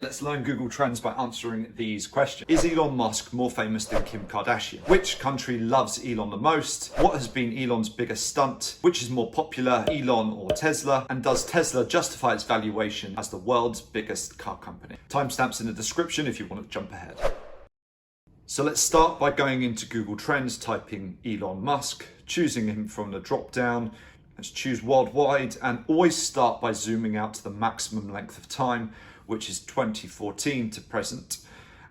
Let's learn Google Trends by answering these questions. Is Elon Musk more famous than Kim Kardashian? Which country loves Elon the most? What has been Elon's biggest stunt? Which is more popular, Elon or Tesla? And does Tesla justify its valuation as the world's biggest car company? Timestamps in the description if you want to jump ahead. So let's start by going into Google Trends, typing Elon Musk, choosing him from the drop down. Let's choose worldwide and always start by zooming out to the maximum length of time, which is 2014 to present.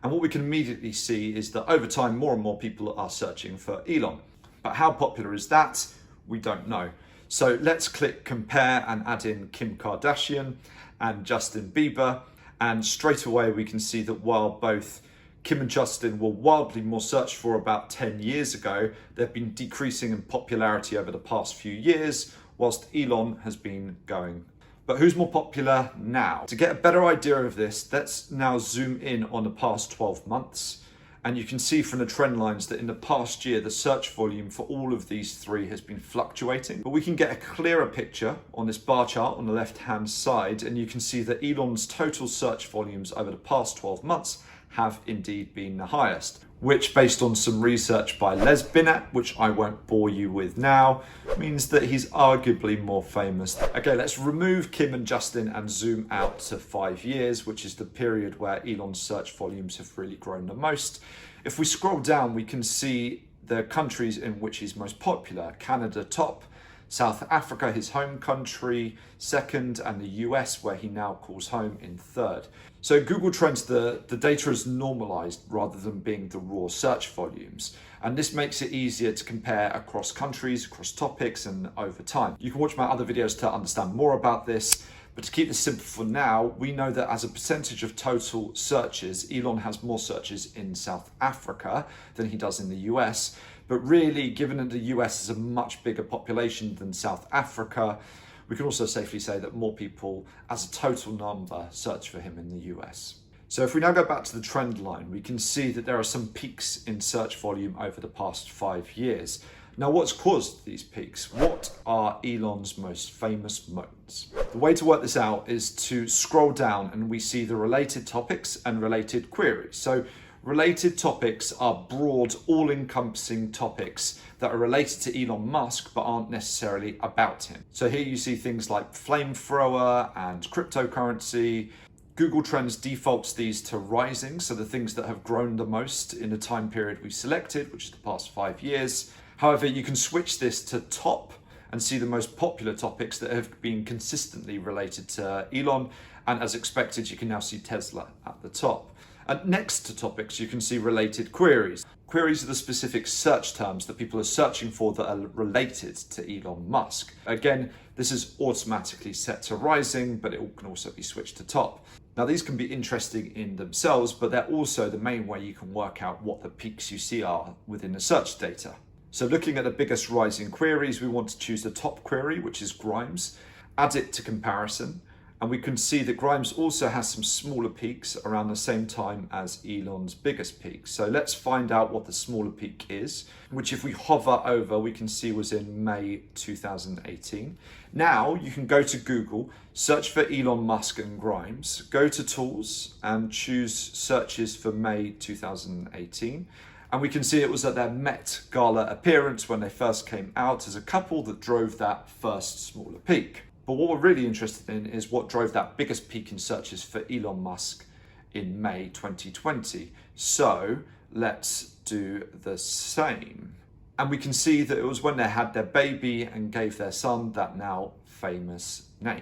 And what we can immediately see is that over time, more and more people are searching for Elon. But how popular is that? We don't know. So let's click compare and add in Kim Kardashian and Justin Bieber. And straight away, we can see that while both Kim and Justin were wildly more searched for about 10 years ago, they've been decreasing in popularity over the past few years, whilst Elon has been going. But who's more popular now? To get a better idea of this, let's now zoom in on the past 12 months. And you can see from the trend lines that in the past year, the search volume for all of these three has been fluctuating. But we can get a clearer picture on this bar chart on the left-hand side. And you can see that Elon's total search volumes over the past 12 months have indeed been the highest, which, based on some research by Les Binet, which I won't bore you with now, means that he's arguably more famous. Okay, let's remove Kim and Justin and zoom out to 5 years, which is the period where Elon's search volumes have really grown the most. If we scroll down, we can see the countries in which he's most popular. Canada top, South Africa, his home country, second, and the US, where he now calls home, in third. So Google Trends, the data is normalized rather than being the raw search volumes. And this makes it easier to compare across countries, across topics, and over time. You can watch my other videos to understand more about this. But to keep this simple for now, we know that as a percentage of total searches, Elon has more searches in South Africa than he does in the US. But really, given that the US is a much bigger population than South Africa, we can also safely say that more people, as a total number, search for him in the US. So if we now go back to the trend line, we can see that there are some peaks in search volume over the past 5 years. Now, what's caused these peaks? What are Elon's most famous moments? The way to work this out is to scroll down and we see the related topics and related queries. So related topics are broad, all-encompassing topics that are related to Elon Musk but aren't necessarily about him. So here you see things like flamethrower and cryptocurrency. Google Trends defaults these to rising, so the things that have grown the most in the time period we selected, which is the past 5 years. However, you can switch this to top and see the most popular topics that have been consistently related to Elon. And as expected, you can now see Tesla at the top. And next to topics, you can see related queries. Queries are the specific search terms that people are searching for that are related to Elon Musk. Again, this is automatically set to rising, but it can also be switched to top. Now, these can be interesting in themselves, but they're also the main way you can work out what the peaks you see are within the search data. So looking at the biggest rising queries, we want to choose the top query, which is Grimes, add it to comparison. And we can see that Grimes also has some smaller peaks around the same time as Elon's biggest peak. So let's find out what the smaller peak is, which if we hover over, we can see was in May 2018. Now you can go to Google, search for Elon Musk and Grimes, go to tools and choose searches for May 2018. And we can see it was at their Met Gala appearance when they first came out as a couple that drove that first smaller peak. But what we're really interested in is what drove that biggest peak in searches for Elon Musk in May 2020. So let's do the same. And we can see that it was when they had their baby and gave their son that now famous name.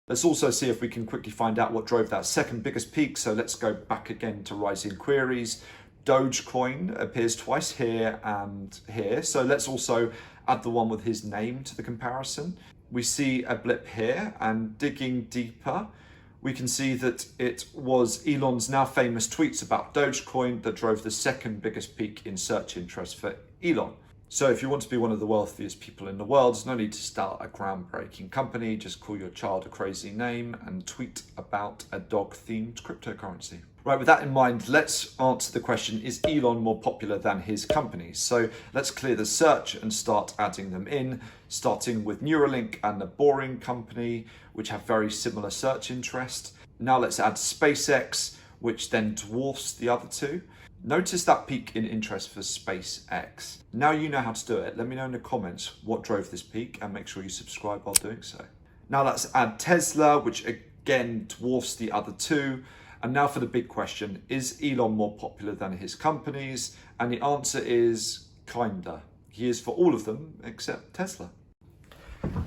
Let's also see if we can quickly find out what drove that second biggest peak. So let's go back again to rising queries. Dogecoin appears twice here and here. So let's also add the one with his name to the comparison. We see a blip here, and digging deeper, we can see that it was Elon's now famous tweets about Dogecoin that drove the second biggest peak in search interest for Elon. So if you want to be one of the wealthiest people in the world, there's no need to start a groundbreaking company. Just call your child a crazy name and tweet about a dog-themed cryptocurrency. Right, with that in mind, let's answer the question, is Elon more popular than his companies? So let's clear the search and start adding them in, starting with Neuralink and the Boring Company, which have very similar search interest. Now let's add SpaceX, which then dwarfs the other two. Notice that peak in interest for SpaceX. Now you know how to do it. Let me know in the comments what drove this peak and make sure you subscribe while doing so. Now let's add Tesla, which again dwarfs the other two. And now for the big question, is Elon more popular than his companies? And the answer is kinda. He is for all of them except Tesla.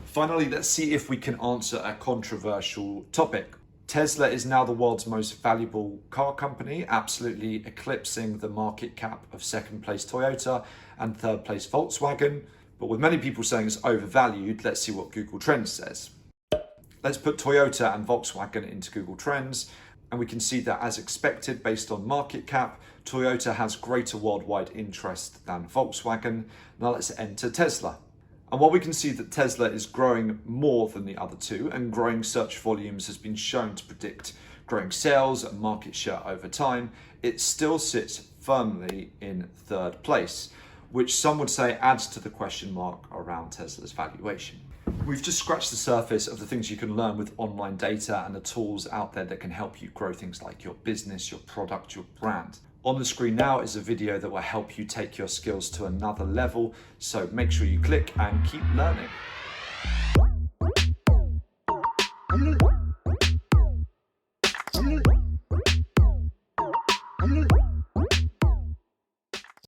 Finally, let's see if we can answer a controversial topic. Tesla is now the world's most valuable car company, absolutely eclipsing the market cap of second place Toyota and third place Volkswagen. But with many people saying it's overvalued, let's see what Google Trends says. Let's put Toyota and Volkswagen into Google Trends, and we can see that as expected, based on market cap, Toyota has greater worldwide interest than Volkswagen. Now let's enter Tesla. And while we can see that Tesla is growing more than the other two, and growing search volumes has been shown to predict growing sales and market share over time, it still sits firmly in third place, which some would say adds to the question mark around Tesla's valuation. We've just scratched the surface of the things you can learn with online data and the tools out there that can help you grow things like your business, your product, your brand. On the screen now is a video that will help you take your skills to another level, so make sure you click and keep learning.